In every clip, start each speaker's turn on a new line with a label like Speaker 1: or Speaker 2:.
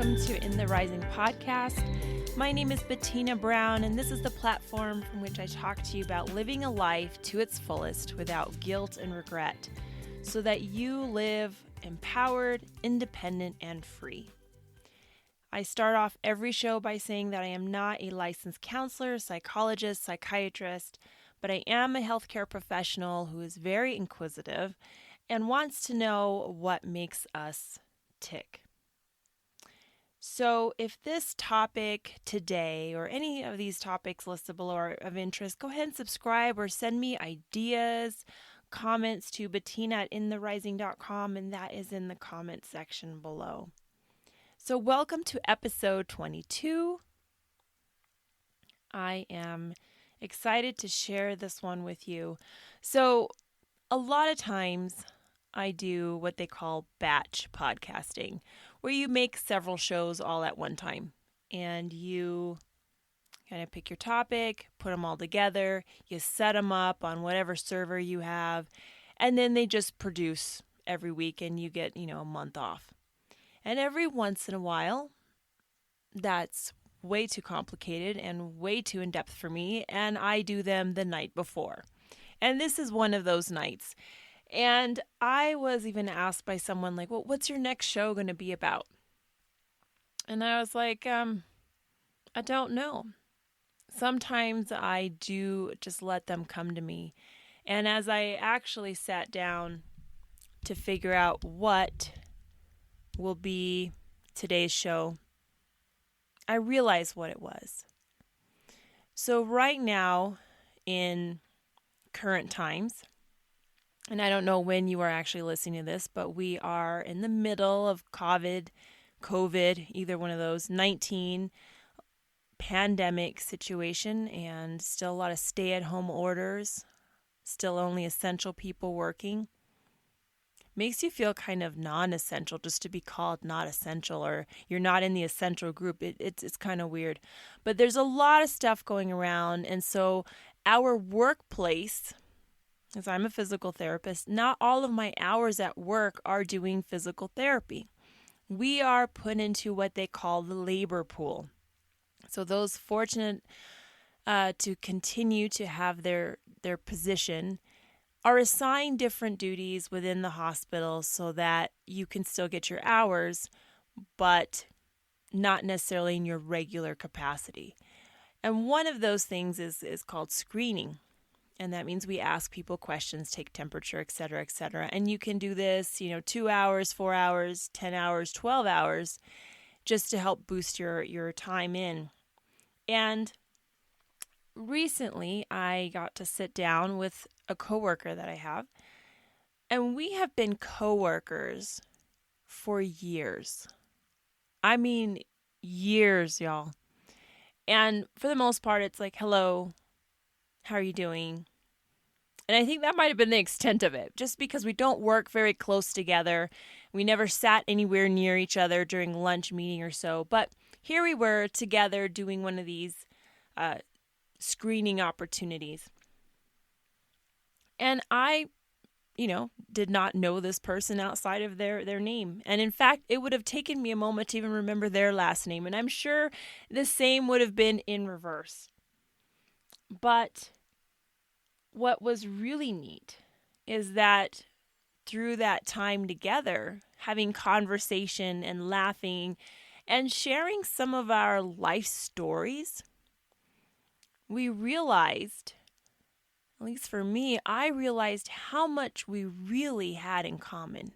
Speaker 1: welcome to In the Rising podcast. My name is Bettina Brown, and this is the platform from which I talk to you about living a life to its fullest without guilt and regret, so that you live empowered, independent, and free. I start off every show by saying that I am not a licensed counselor, psychologist, psychiatrist, but I am a healthcare professional who is very inquisitive and wants to know what makes us tick. So if this topic today or any of these topics listed below are of interest, go ahead and subscribe or send me ideas, comments to Bettina@intherising.com, and that is in the comment section below. So welcome to episode 22. I am excited to share this one with you. So a lot of times I do what they call batch podcasting, where you make several shows all at one time and you kind of pick your topic, put them all together, you set them up on whatever server you have, and then they just produce every week and you get, a month off. And every once in a while, that's way too complicated and way too in-depth for me, and I do them the night before. And this is one of those nights. And I was even asked by someone like, well, what's your next show going to be about? And I was like, I don't know. Sometimes I do just let them come to me. And as I actually sat down to figure out what will be today's show, I realized what it was. So right now in current times, and I don't know when you are actually listening to this, but we are in the middle of COVID, either one of those, 19 pandemic situation, and still a lot of stay-at-home orders, still only essential people working. Makes you feel kind of non-essential just to be called not essential, or you're not in the essential group. It's kind of weird. But there's a lot of stuff going around, and so our workplace, as I'm a physical therapist, not all of my hours at work are doing physical therapy. We are put into what they call the labor pool. So those fortunate to continue to have their position are assigned different duties within the hospital so that you can still get your hours, but not necessarily in your regular capacity. And one of those things is called screening. And that means we ask people questions, take temperature, et cetera, et cetera. And you can do this, 2 hours, 4 hours, 10 hours, 12 hours, just to help boost your time in. And recently, I got to sit down with a coworker that I have, and we have been coworkers for years. I mean, years, y'all. And for the most part, it's like, hello, how are you doing? And I think that might have been the extent of it, just because we don't work very close together. We never sat anywhere near each other during lunch meeting or so. But here we were together doing one of these screening opportunities. And I, did not know this person outside of their name. And in fact, it would have taken me a moment to even remember their last name. And I'm sure the same would have been in reverse. But what was really neat is that through that time together, having conversation and laughing and sharing some of our life stories, we realized, at least for me, I realized how much we really had in common.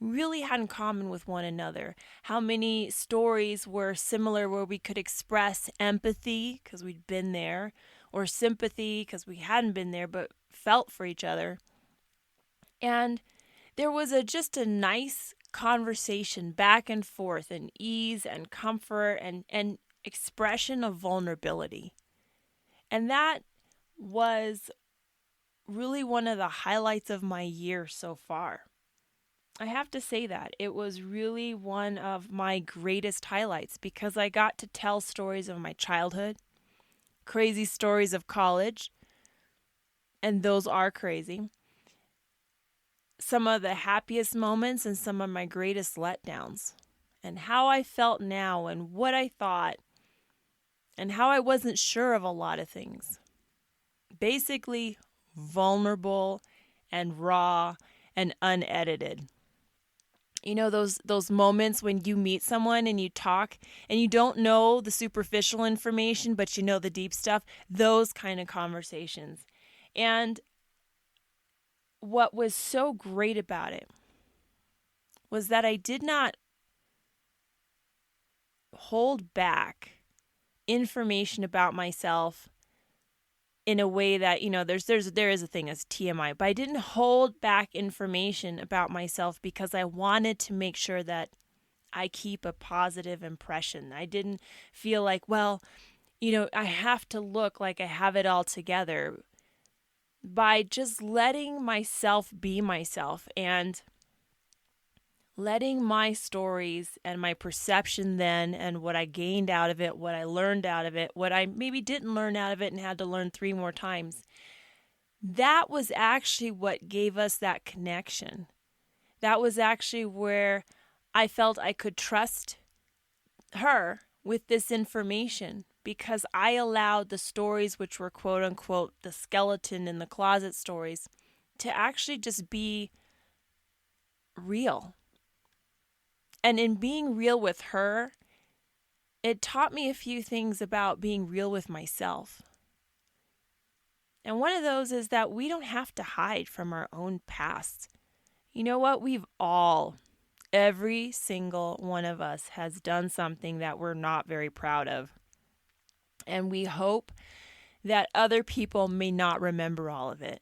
Speaker 1: With one another. How many stories were similar where we could express empathy because we'd been there, or sympathy because we hadn't been there but felt for each other. And there was just a nice conversation back and forth, and ease and comfort and expression of vulnerability. And that was really one of the highlights of my year so far. I have to say that. It was really one of my greatest highlights because I got to tell stories of my childhood, crazy stories of college, and those are crazy. Some of the happiest moments and some of my greatest letdowns. and how I felt now and what I thought and how I wasn't sure of a lot of things. Basically, vulnerable and raw and unedited. You know those moments when you meet someone and you talk and you don't know the superficial information, but you know the deep stuff, those kind of conversations. And what was so great about it was that I did not hold back information about myself in a way that, there is a thing as TMI, but I didn't hold back information about myself because I wanted to make sure that I keep a positive impression. I didn't feel like, I have to look like I have it all together. By just letting myself be myself and letting my stories and my perception then and what I gained out of it, what I learned out of it, what I maybe didn't learn out of it and had to learn 3 more times, that was actually what gave us that connection. That was actually where I felt I could trust her with this information because I allowed the stories, which were quote unquote the skeleton in the closet stories, to actually just be real. And in being real with her, it taught me a few things about being real with myself. And one of those is that we don't have to hide from our own past. You know what? Every single one of us has done something that we're not very proud of. And we hope that other people may not remember all of it.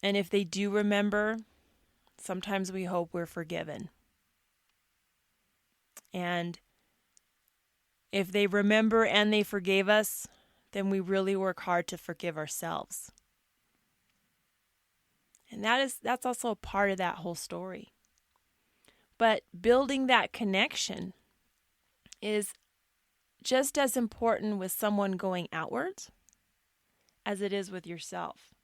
Speaker 1: And if they do remember, sometimes we hope we're forgiven. And if they remember and they forgave us, then we really work hard to forgive ourselves. And that's also a part of that whole story. But building that connection is just as important with someone going outwards as it is with yourself.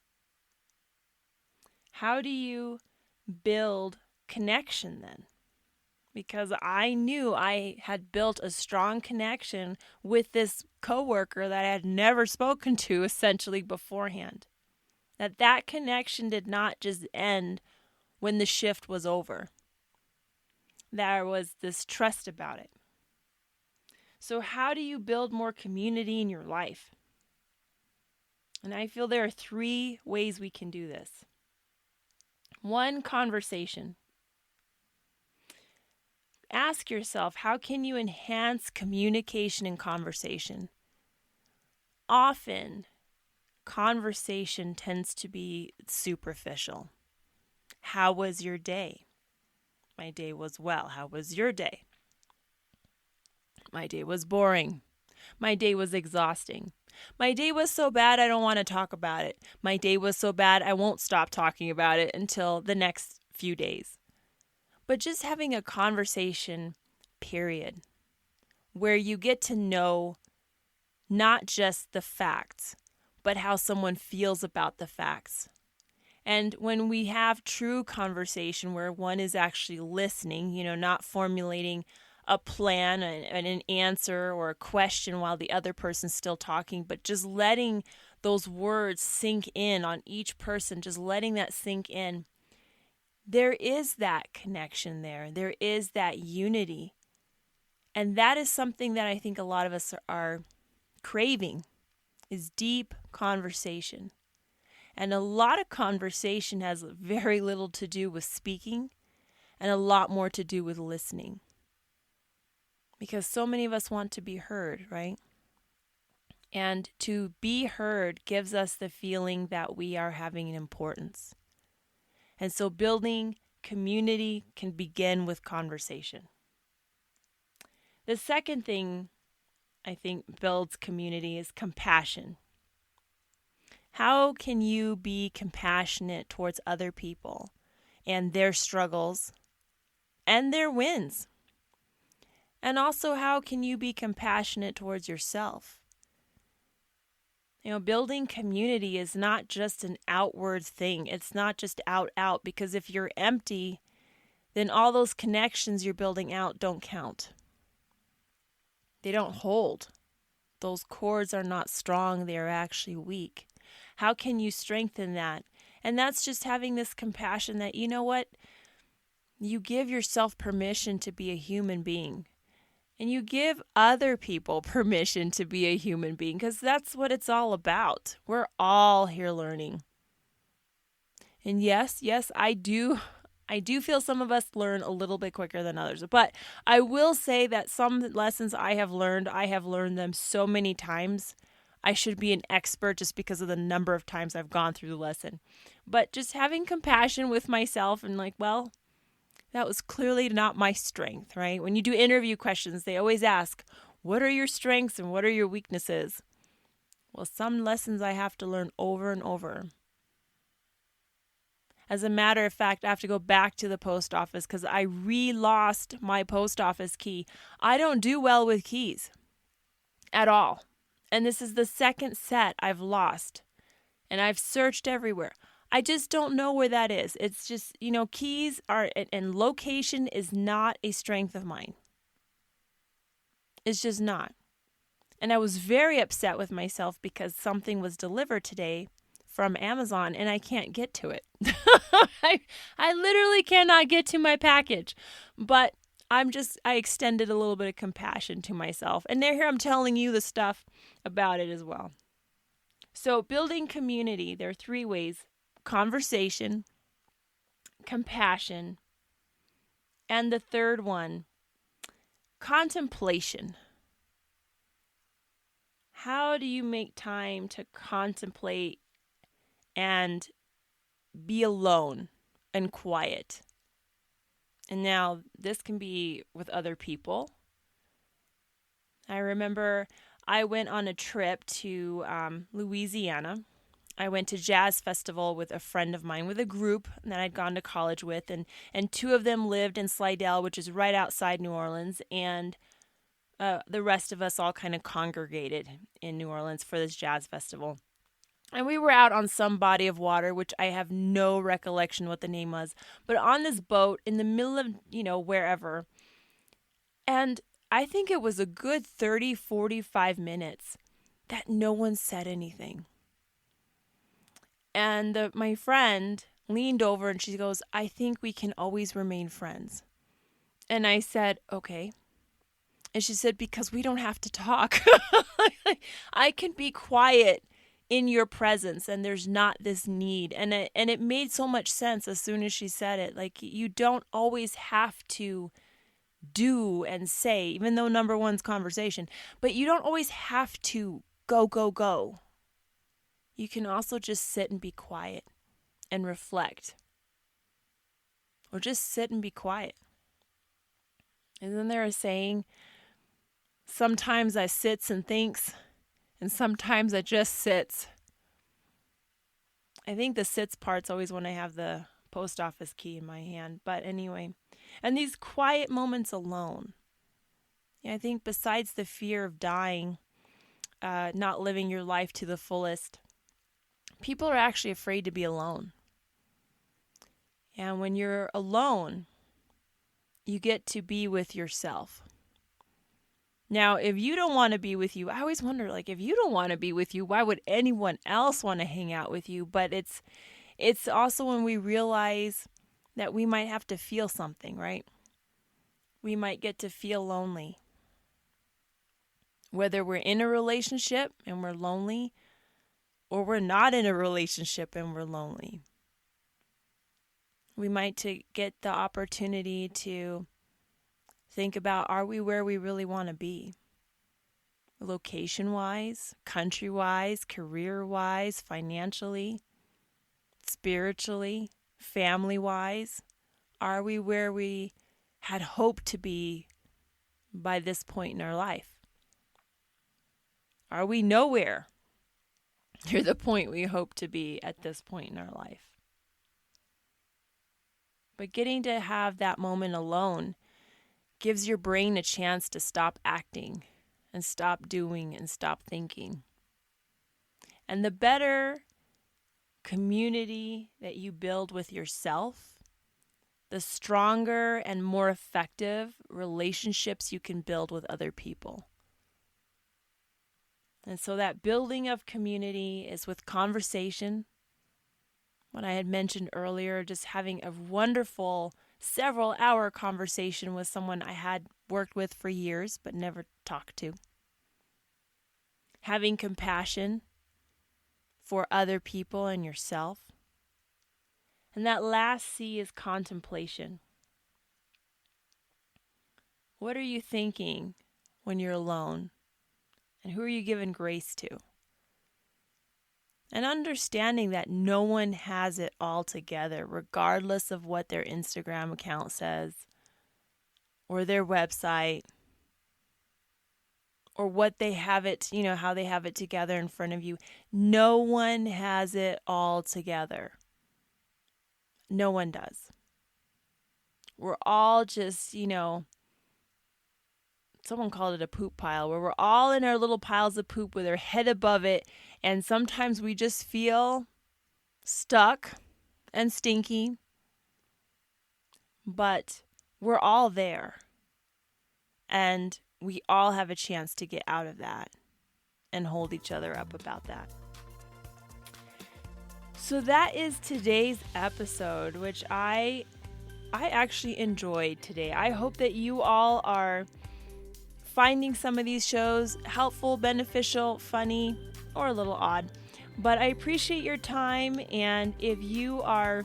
Speaker 1: How do you build connection then? Because I knew I had built a strong connection with this coworker that I had never spoken to essentially beforehand. That connection did not just end when the shift was over. There was this trust about it. So how do you build more community in your life? And I feel there are 3 ways we can do this. 1, conversation. Ask yourself, how can you enhance communication and conversation? Often, conversation tends to be superficial. How was your day? My day was well. How was your day? My day was boring. My day was exhausting. My day was so bad I don't want to talk about it. My day was so bad I won't stop talking about it until the next few days. But just having a conversation, period, where you get to know not just the facts, but how someone feels about the facts. And when we have true conversation where one is actually listening, not formulating a plan and an answer or a question while the other person's still talking, but just letting those words sink in on each person, just letting that sink in. There is that connection there. There is that unity. And that is something that I think a lot of us are craving, is deep conversation. And a lot of conversation has very little to do with speaking and a lot more to do with listening. Because so many of us want to be heard, right? And to be heard gives us the feeling that we are having an importance. And so building community can begin with conversation. The second thing I think builds community is compassion. How can you be compassionate towards other people and their struggles and their wins? And also, how can you be compassionate towards yourself? Building community is not just an outward thing. It's not just out, because if you're empty, then all those connections you're building out don't count. They don't hold. Those cords are not strong, they are actually weak. How can you strengthen that? And that's just having this compassion that, you know what? You give yourself permission to be a human being. And you give other people permission to be a human being, because that's what it's all about. We're all here learning. And yes, I do feel some of us learn a little bit quicker than others. But I will say that some lessons I have learned them so many times. I should be an expert just because of the number of times I've gone through the lesson. But just having compassion with myself and like, well, that was clearly not my strength, right? When you do interview questions, they always ask, what are your strengths and what are your weaknesses? Well, some lessons I have to learn over and over. As a matter of fact, I have to go back to the post office because I re-lost my post office key. I don't do well with keys at all. And this is the second set I've lost. And I've searched everywhere. I just don't know where that is. It's just, keys are, and location is not a strength of mine. It's just not. And I was very upset with myself because something was delivered today from Amazon and I can't get to it. I literally cannot get to my package. But I extended a little bit of compassion to myself. And here I'm telling you the stuff about it as well. So building community, there are 3 ways: conversation, compassion, and the third one, contemplation. How do you make time to contemplate and be alone and quiet? And now this can be with other people. I remember I went on a trip to Louisiana. I went to jazz festival with a friend of mine, with a group that I'd gone to college with, and 2 of them lived in Slidell, which is right outside New Orleans, and the rest of us all kind of congregated in New Orleans for this jazz festival. And we were out on some body of water, which I have no recollection what the name was, but on this boat in the middle of, wherever. And I think it was a good 30, 45 minutes that no one said anything. And my friend leaned over and she goes, I think we can always remain friends. And I said, okay. And she said, because we don't have to talk. I can be quiet in your presence and there's not this need. And it made so much sense as soon as she said it. Like, you don't always have to do and say, even though number one's conversation, but you don't always have to go. You can also just sit and be quiet and reflect. Or just sit and be quiet. Isn't there a saying, sometimes I sits and thinks, and sometimes I just sits. I think the sits part's always when I have the post office key in my hand. But anyway, and these quiet moments alone. I think besides the fear of dying, not living your life to the fullest, people are actually afraid to be alone. And when you're alone, you get to be with yourself. Now, if you don't want to be with you, I always wonder, if you don't want to be with you, why would anyone else want to hang out with you? But it's also when we realize that we might have to feel something, right? We might get to feel lonely. Whether we're in a relationship and we're lonely, or we're not in a relationship and we're lonely. We might get the opportunity to think about, are we where we really want to be? Location-wise, country-wise, career-wise, financially, spiritually, family-wise. Are we where we had hoped to be by this point in our life? Are we nowhere near the point we hope to be at this point in our life? But getting to have that moment alone gives your brain a chance to stop acting and stop doing and stop thinking. And the better community that you build with yourself, the stronger and more effective relationships you can build with other people. And so that building of community is with conversation. What I had mentioned earlier, just having a wonderful several-hour conversation with someone I had worked with for years but never talked to. Having compassion for other people and yourself. And that last C is contemplation. What are you thinking when you're alone? And who are you giving grace to? And understanding that no one has it all together, regardless of what their Instagram account says, or their website, or what they have it, how they have it together in front of you. No one has it all together. No one does. We're all just, someone called it a poop pile, where we're all in our little piles of poop with our head above it, and sometimes we just feel stuck and stinky, but we're all there, and we all have a chance to get out of that and hold each other up about that. So that is today's episode, which I actually enjoyed today. I hope that you all are finding some of these shows helpful, beneficial, funny, or a little odd. But I appreciate your time, and if you are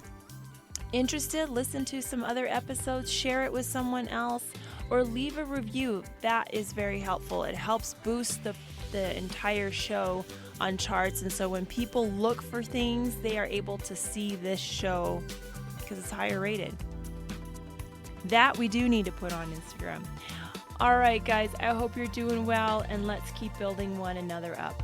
Speaker 1: interested, listen to some other episodes, share it with someone else, or leave a review. That is very helpful. It helps boost the entire show on charts, and so when people look for things, they are able to see this show because it's higher rated. That we do need to put on Instagram. All right, guys, I hope you're doing well, and let's keep building one another up.